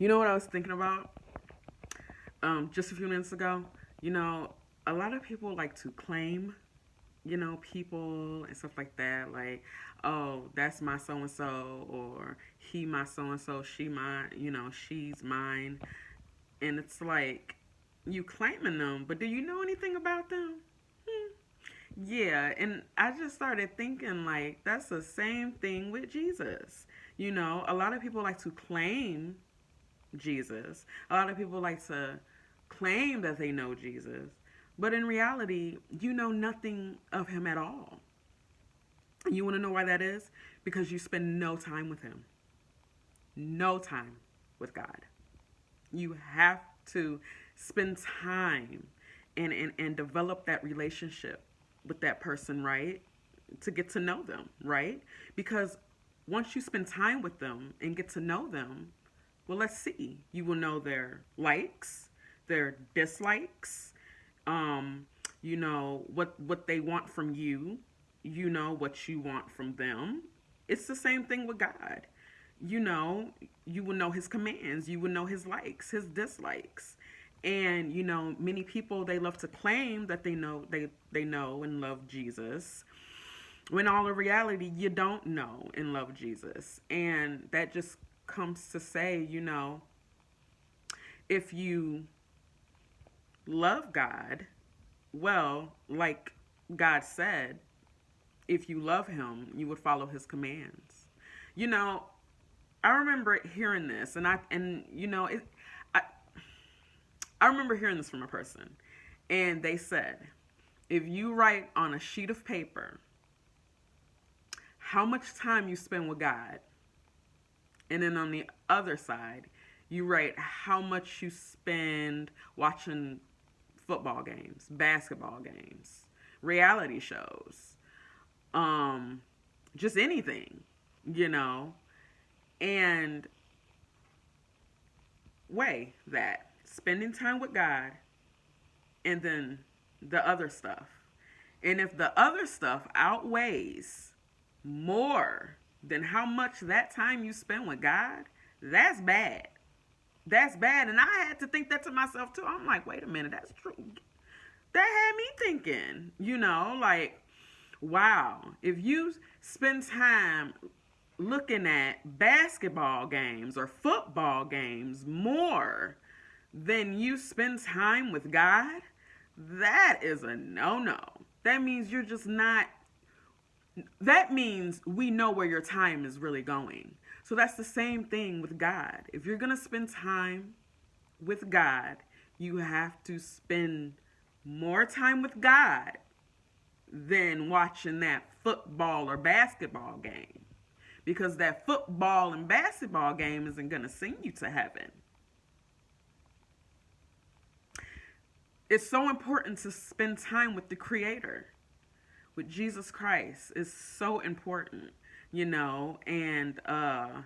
You know what I was thinking about just a few minutes ago? You know, a lot of people like to claim, people and stuff like that. Like, oh, that's my so and so, or he my so and so, she my, she's mine. And it's like you claiming them, but do you know anything about them? Hmm. Yeah, and I just started thinking like that's the same thing with Jesus. A lot of people like to claim Jesus. A lot of people like to claim that they know Jesus, but in reality, you know nothing of him at all. You want to know why that is? Because you spend no time with him. No time with God. You have to spend time and develop that relationship with that person, right? To get to know them, right? Because once you spend time with them and get to know them, well, let's see. You will know their likes, their dislikes, um, what they want from you, what you want from them. It's the same thing with God. You know, you will know his commands, you will know his likes, his dislikes. And many people, they love to claim that they know and love Jesus, when all in reality you don't know and love Jesus. And that just comes to say, if you love God, well, like God said, if you love him, you would follow his commands. You know, I remember hearing this, and I I remember hearing this from a person, and they said, if you write on a sheet of paper how much time you spend with God, and then on the other side, you write how much you spend watching football games, basketball games, reality shows, um, just anything, you know, and weigh that spending time with God and then the other stuff. And if the other stuff outweighs more than how much that time you spend with God, that's bad. That's bad. And I had to think that to myself too. I'm like, wait a minute, that's true. That had me thinking, like, wow, if you spend time looking at basketball games or football games more than you spend time with God, that is a no no. That means you're just not, that means we know where your time is really going. So that's the same thing with God. If you're going to spend time with God, you have to spend more time with God than watching that football or basketball game. Because that football and basketball game isn't going to send you to heaven. It's so important to spend time with the Creator, with Jesus Christ. It's so important, and I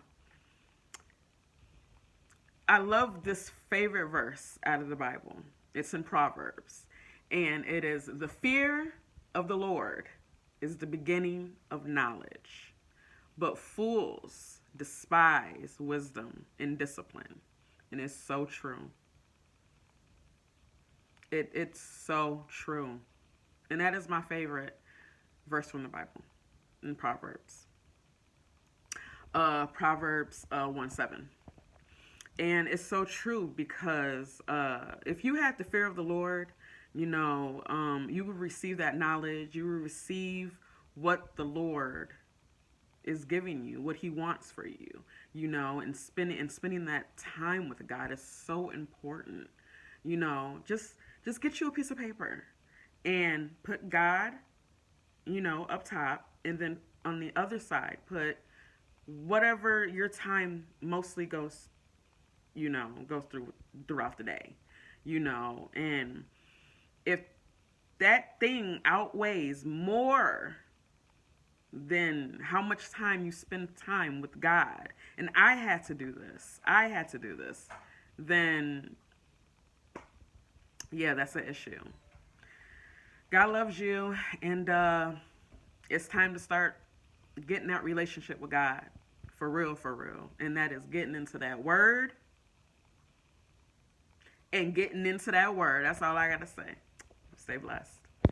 love this favorite verse out of the Bible. It's in Proverbs, and it is, the fear of the Lord is the beginning of knowledge, but fools despise wisdom and discipline. And it's so true. It's so true. And that is my favorite verse from the Bible in Proverbs. Proverbs 1:7. And it's so true because if you had the fear of the Lord, you would receive that knowledge. You would receive what the Lord is giving you, what He wants for you, and spending that time with God is so important. Just get you a piece of paper and put God, up top, and then on the other side put whatever your time mostly goes throughout the day, and if that thing outweighs more than how much time you spend time with God, and I had to do this, then yeah, that's an issue. God loves you, and it's time to start getting that relationship with God for real, and that is getting into that Word, and getting into that word. That's all I got to say. Stay blessed.